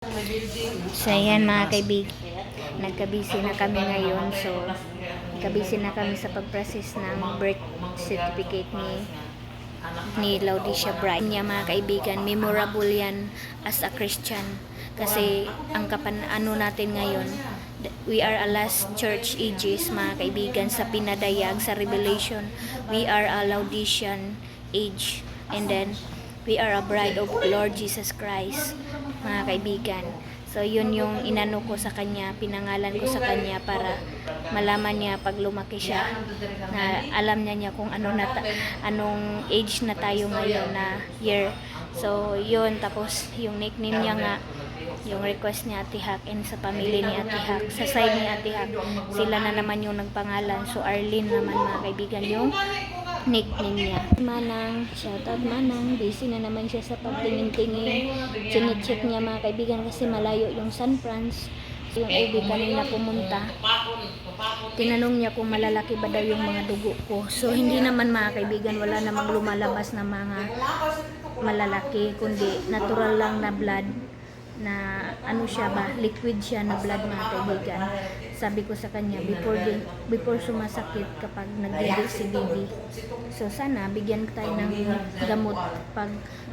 So ayan mga kaibigan, nagkabisi na kami ngayon. So nagkabisi na kami sa pag-process ng birth certificate ni Laudisha Bright niya mga kaibigan. Memorable yan as a Christian kasi ang ano natin ngayon, we are a last church ages mga kaibigan, sa pinadayag sa Revelation we are a Laodicean age, and then we are a bride of Lord Jesus Christ mga kaibigan. So yun yung inano ko sa kanya, pinangalan ko sa kanya para malaman niya pag lumaki siya na alam niya kung anong age na tayo ngayon na year. So yun, tapos yung nickname niya nga, yung request ni Ate Hack, and sa pamilya ni Ate Hack, sa side ni Ate Hack, sila na naman yung nagpangalan. So Arlene naman mga kaibigan yung nickname niya. Manang, shoutout Manang, busy na naman siya sa pagtingin-tingin. Chine-check niya mga kaibigan kasi malayo yung San Francisco. Yung ubi kanina pumunta, tinanong niya kung malalaki ba daw yung mga dugo ko. So hindi naman mga kaibigan, wala namang lumalabas na mga malalaki, kundi natural lang na blood, na ano siya ba, liquid siya na blood mga kaibigan. Sabi ko sa kanya before sumasakit kapag nagdidi si baby, so sana bigyan tayo ng gamot pag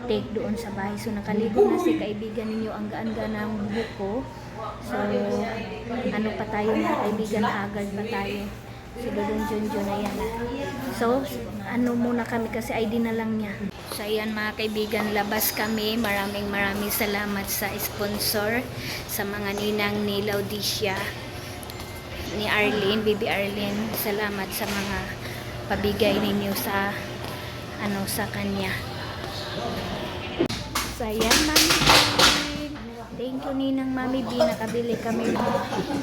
take doon sa bahay. So nakaligo na si kaibigan ninyo, ang gaan-gaan ng buhok ko. So ano pa tayo mga kaibigan, haggard pa tayo. Si Dodong Junjun na yan. So ano muna kami kasi ID na lang niya. So ayan mga kaibigan, labas kami. Maraming salamat sa sponsor, sa mga ninang ni Laudisha, ni Arlene, Baby Arlene. Salamat sa mga pabigay ninyo sa sa kanya. So ayan Mami B, thank you ninang Mami B, nakabili kami ng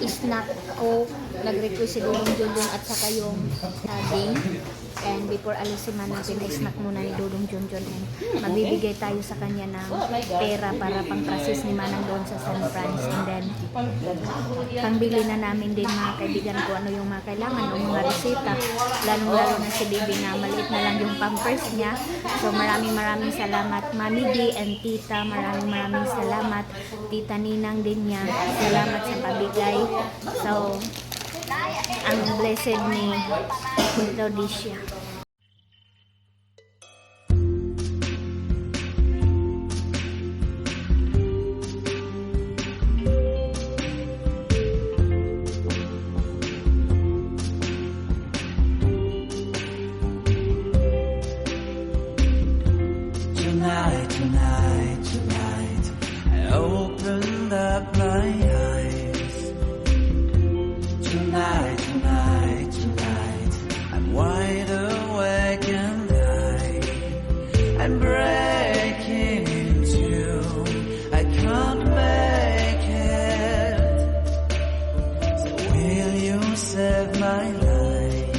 snack ko. Nag-request si Dodong Junjun at saka yung saging. And before alis si Manang, pina-snack muna ni Dodong Junjun, and magbibigay tayo sa kanya ng pera para pang-process ni Manang doon sa San Francisco. And then pangbili na namin din mga kaibigan ko ano yung mga kailangan, yung mga reseta, lalong-lalo na si baby na maliit na lang yung pampers niya. So maraming salamat Mami D and Tita, maraming salamat Tita Ninang din niya, salamat sa pabigay. So ang blessed ni Laudisha. Tonight, I opened up my eyes. Tonight, I'm wide awake and I'm breaking into. I can't make it. So will you save my life?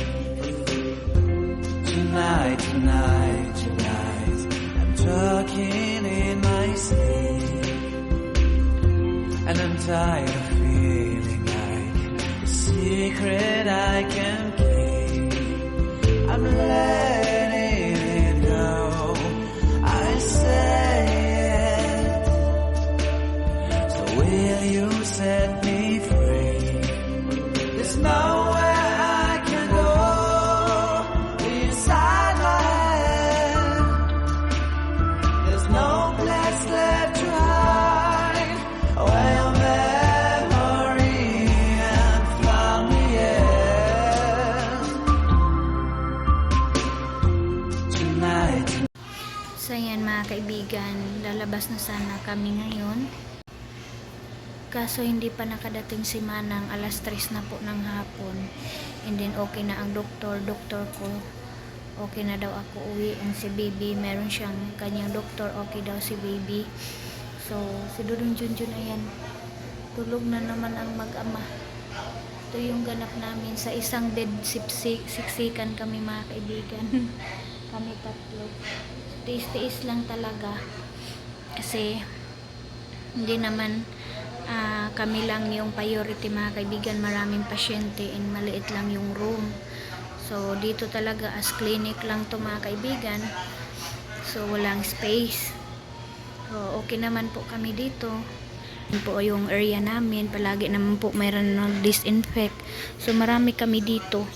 Tonight, I'm talking in my sleep, and I'm tired of feeling like a secret I can keep. I'm letting it go, I say it. So will you set me free? There's nowhere I can go inside my head. There's no place left to hide where your memory and found me tonight. So yan mga kaibigan, lalabas na sana kami ngayon. Kaso hindi pa nakadating si Manang, alas 3 na po ng hapon. And then okay na ang doktor ko. Okay na daw ako uwi, and si baby, meron siyang kanyang doktor, okay daw si baby. So si Dodong Junjun ayan, tulog na naman ang mag-ama. Ito yung ganap namin, sa isang bed siksikan kami mga kaibigan. Kami tatlo. Tiis-tiis lang talaga kasi hindi naman kami lang yung priority mga kaibigan, maraming pasyente and maliit lang yung room. So dito talaga as clinic lang to mga kaibigan, so walang space. So okay naman po kami dito. Yun po yung area namin, palagi naman po mayroon nag-disinfect. So marami kami dito.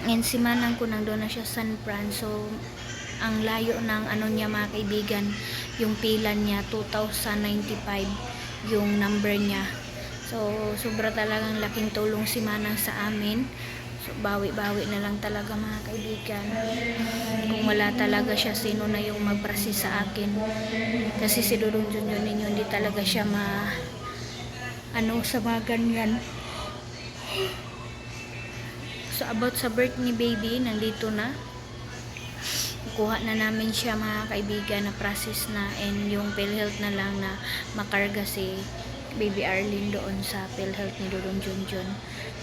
And si Manang ko nandun na siya San Fran. So ang layo ng ano niya mga kaibigan, yung pila niya 2095 yung number niya. So sobra talagang laking tulong si Manang sa amin. So bawi-bawi na lang talaga mga kaibigan. Kung wala talaga siya, sino na yung mag-process sa akin? Kasi si Dudong Junjun ninyo, hindi talaga siya sa mga ganyan. So about sa birth ni baby, nandito na. Kuha na namin siya mga kaibigan, na process na, and yung PhilHealth na lang na makarga si Baby Arlene doon sa PhilHealth ni Dudong Junjun.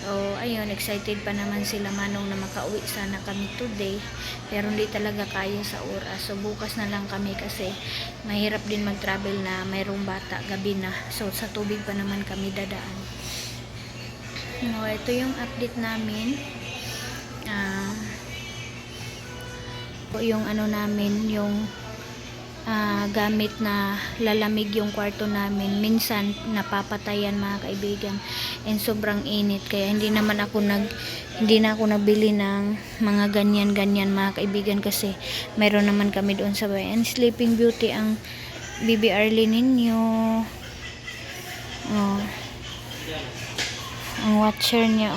So ayun, excited pa naman sila Manong na makauwi sana kami today, pero hindi talaga kaya sa oras. So bukas na lang kami kasi mahirap din mag-travel na mayroong bata gabi na. So sa tubig pa naman kami dadaan. No, ito yung update namin. Yung ano namin, yung gamit na lalamig yung kwarto namin, minsan napapatayan mga kaibigan, and sobrang init, kaya hindi na ako nabili ng mga ganyan mga kaibigan, kasi meron naman kami doon sa bahay. And Sleeping Beauty ang Baby Arlene ninyo. Ang watcher niya,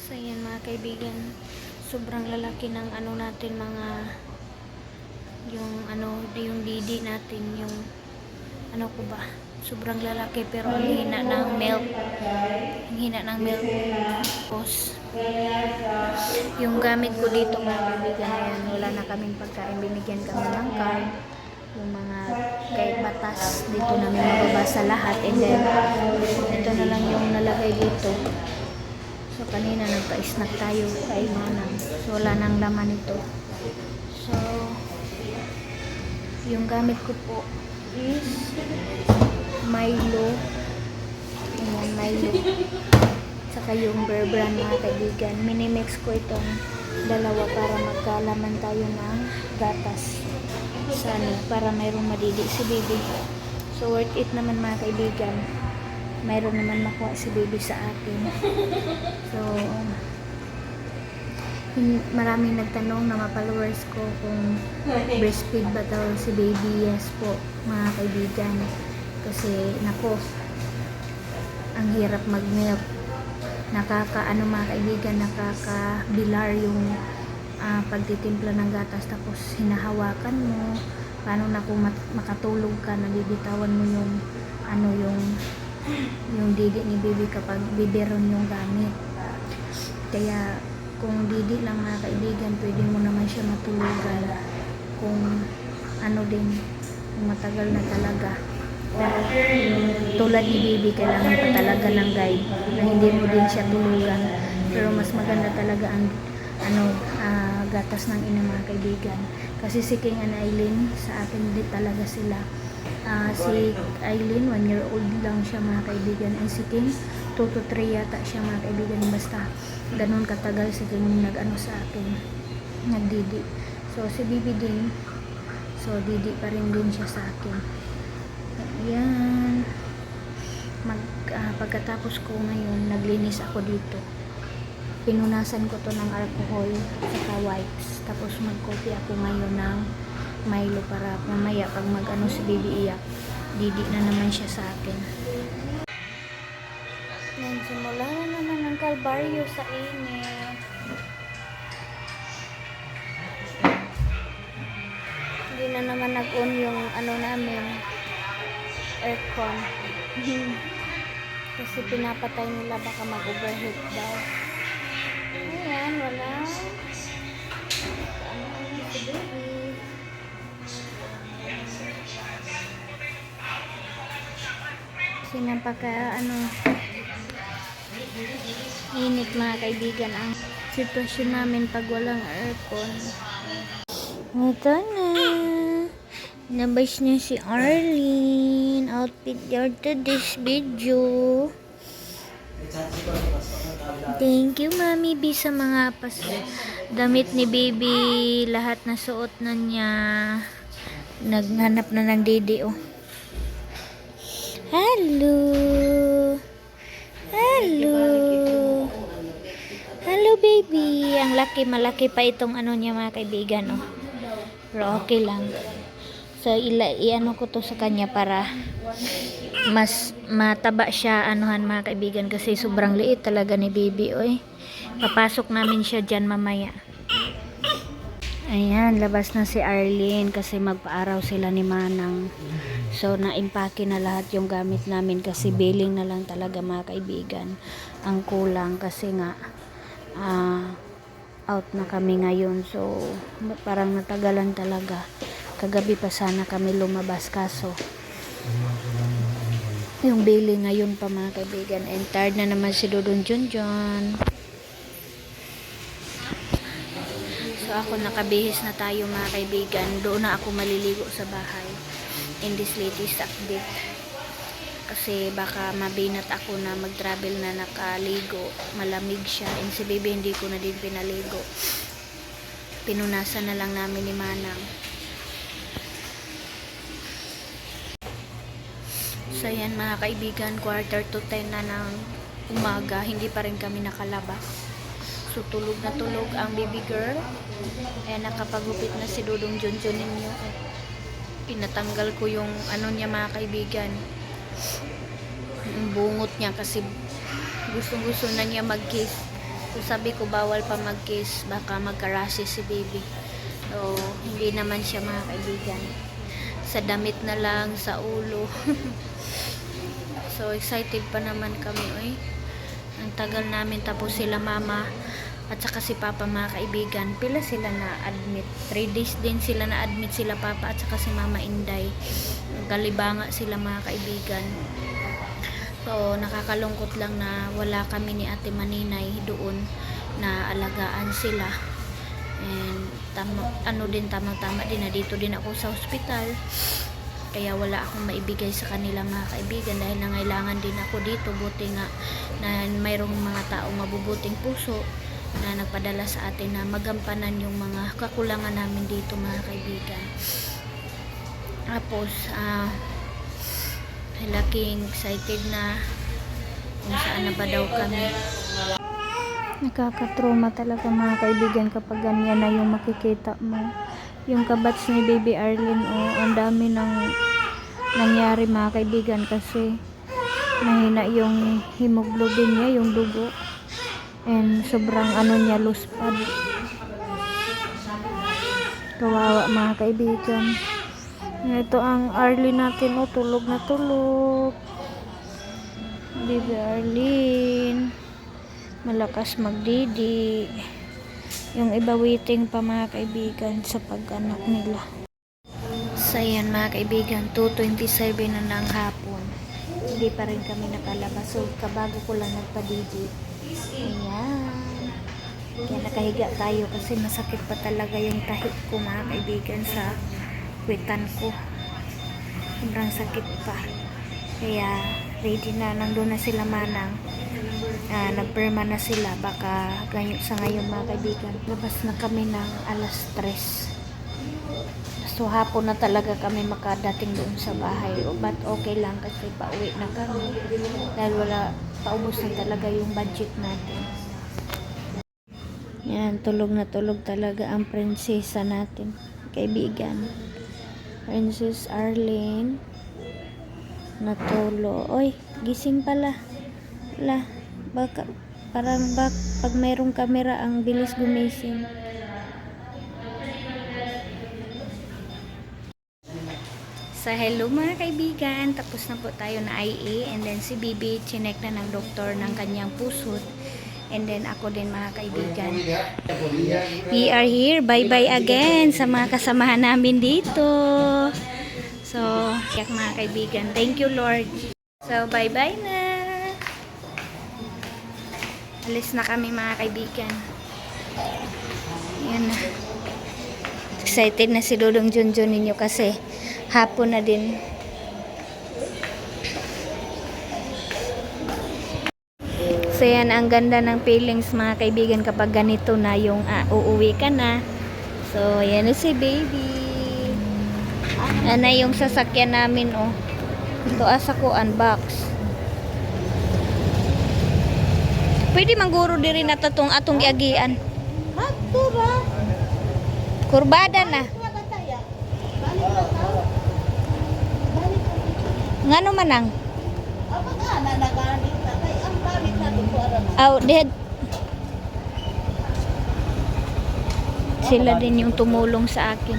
So yan mga kaibigan, sobrang lalaki ng ano natin, yung didi natin, yung sobrang lalaki, pero ang hina ng milk. Tapos yung gamit ko dito mga kaibigan, ayan, wala na kaming pagkain, binigyan kami ng card, yung mga kahit batas dito namin mababasa lahat, and then ito na lang yung nalagay dito. So kanina nagpa-snack tayo kay Manang, so wala nang laman ito. So yung gamit ko po is Milo, saka yung Bear Brand mga kaibigan. Minimix ko itong dalawa para magkalaman tayo ng gatas para mayroong madidi si baby. So worth it naman mga kaibigan, mayroon naman makuha si baby sa akin. So maraming nagtanong na mga followers ko kung breastfeed ba daw si baby. Yes po mga kaibigan, kasi ang hirap mag-milk, mga kaibigan, nakakabilar yung pagtitimpla ng gatas, tapos hinahawakan mo, paano na kung makatulog ka, nabibitawan mo yung didi ni baby kapag biberon yung gamit. Kaya kung didi lang mga kaibigan, pwede mo naman siya matulugan kung kung matagal na talaga. Pero tulad ni baby, kailangan pa talaga ng guide na hindi mo din siya tulugan. Pero mas maganda talaga ang gatas ng ina mga kaibigan, kasi si King and Eileen, sa akin hindi talaga sila. Si Eileen 1 year old lang siya mga kaibigan, and si King 2 to 3 yata siya mga kaibigan. Basta ganun katagal si King sa akin, nagdidi. So si baby din, so didi pa rin din siya sa akin. Ayan, pagkatapos ko ngayon, naglinis ako dito, pinunasan ko to ng alcohol saka wipes, tapos mag-coffee ako ngayon ng Milo para mamaya pag si baby iyak, didi na naman siya sa akin. Nagsimula na naman ang kalbaryo sa init. Hindi na naman nag-on yung namin, aircon. Kasi pinapatay nila, baka mag-overheat daw. Ayan, wala. Si baby. Kasi init mga kaibigan ang sitwasyon namin pag walang aircon. Ito na. Nabas niya si Arlene. Outfit niya to this video. Thank you, Mami B, sa mga damit ni baby. Lahat na suot na niya. Naghanap na ng didi, Hello. Hello. Hello baby. Ang laki, malaki pa itong ano niya mga kaibigan, oh. Pero okay lang. So iano ko to sa kanya para mas mataba siya anuhan mga kaibigan kasi sobrang liit talaga ni baby, oy. Papasok namin siya diyan mamaya. Ayan, labas na si Arlene kasi magpaaraw sila ni Manang. So, naimpake na lahat yung gamit namin kasi billing na lang talaga mga kaibigan. Ang kulang kasi nga out na kami ngayon. So, parang natagalan talaga. Kagabi pa sana kami lumabas kaso yung billing ngayon pa mga kaibigan. And tired na naman si Dudong Junjun. So ako nakabihis na tayo mga kaibigan. Doon na ako maliligo sa bahay in this latest update. Kasi baka mabinat ako na mag-travel na nakaligo. Malamig siya. And si baby hindi ko na din pinaligo. Pinunasan na lang namin ni Manang. So yan mga kaibigan, 9:45 na ng umaga. Hindi pa rin kami nakalabas. So, tulog na tulog ang baby girl. Eh, nakapagupit na si Dudong Junjun ninyo. Pinatanggal ko yung ano niya mga kaibigan. Yung bungot niya kasi gusto na niya mag-kiss. So, sabi ko bawal pa mag-kiss. Baka magka-rashes si baby. So, hindi naman siya mga kaibigan. Sa damit na lang, sa ulo. So, excited pa naman kami. Oy. Ang tagal namin tapos sila mama at saka si papa mga kaibigan. Pila sila na admit. 3 days din sila na admit sila papa at saka si mama Inday. Galibanga sila mga kaibigan. So nakakalungkot lang na wala kami ni Ate Maninay doon na alagaan sila. And tamang-tama din na dito din ako sa ospital. Kaya wala akong maibigay sa kanila mga kaibigan dahil nangailangan din ako dito. Buti nga na mayroong mga taong mabubuting puso na nagpadala sa atin na magampanan yung mga kakulangan namin dito mga kaibigan. Tapos laking excited na kung saan na ba daw kami. Nakakatrauma talaga mga kaibigan kapag ganyan na yung makikita mo. Yung kabats ni baby Arlene, ang dami ng nangyari mga kaibigan kasi mahina yung hemoglobin niya, yung dugo. And sobrang niya, loose pad. Kawawa mga kaibigan. Ito ang Arlene natin, tulog na tulog. Baby Arlene. Malakas magdidi. Yung iba waiting pa mga kaibigan sa pag-anak nila. So yan mga kaibigan, 2:27 na ng hapon. Hindi pa rin kami nakalabas. So kabago ko lang nagpadidi. Ayan. Kaya nakahiga tayo kasi masakit pa talaga yung tahip ko mga kaibigan sa kwitan ko. Sobrang sakit pa. Kaya ready na, nandun na sila Manang. Nagperma na sila. Baka sa ngayon mga kaibigan. Labas na kami ng 3:00. So hapon na talaga kami makadating doon sa bahay. But okay lang kasi pauwi na kami. Dahil paubos na talaga yung budget natin. Yan, tulog na tulog talaga ang prinsesa natin. Kaibigan. Princess Arlene. Natulo. Oy, gising pala. Wala. Baka, parang pag mayroong kamera ang bilis gumising. So, hello mga kaibigan. Tapos na po tayo na IA. And then si Bibi, chinek na ng doktor ng kanyang pusod. And then ako din mga kaibigan. We are here. Bye-bye again sa mga kasamahan namin dito. So, yak mga kaibigan. Thank you Lord. So, bye-bye na. Alis na kami mga kaibigan. Yan na. Excited na si Dudong Junjun ninyo kasi hapon na din. So yan, ang ganda ng feelings mga kaibigan kapag ganito na yung uuwi ka na. So yan na si baby. Ano yung sasakyan namin Ito asa ko unbox. Pwede mangguro diri na tatong atong giagian. Matura. Kurbada na. Wala taya. Balik na tao. Balik na. Ngano manang? Apa nga na nagalit na kay ang balik na to para na. Aw, dead. Sila din yung tumulong sa akin.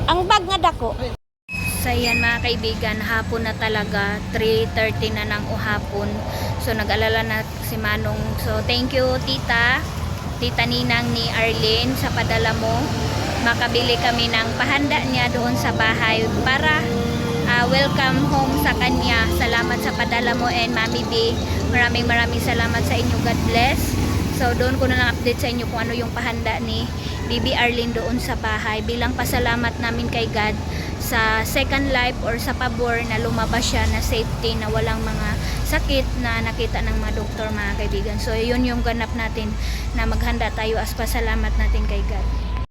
Ang bag nga dako. So yan mga kaibigan, hapon na talaga, 3:30 na ng uhapon. So nag-alala na si Manong. So thank you tita Ninang ni Arlene sa padala mo. Makabili kami ng pahanda niya doon sa bahay para welcome home sa kanya. Salamat sa padala mo and Mami B. Maraming salamat sa inyo. God bless. So doon ko na lang update sa inyo kung ano yung pahanda ni Bibi Arlene doon sa bahay bilang pasalamat namin kay God sa second life or sa pabor na lumabas siya na safety, na walang mga sakit na nakita ng mga doktor mga kaibigan. So yun yung ganap natin na maghanda tayo as pasalamat natin kay God.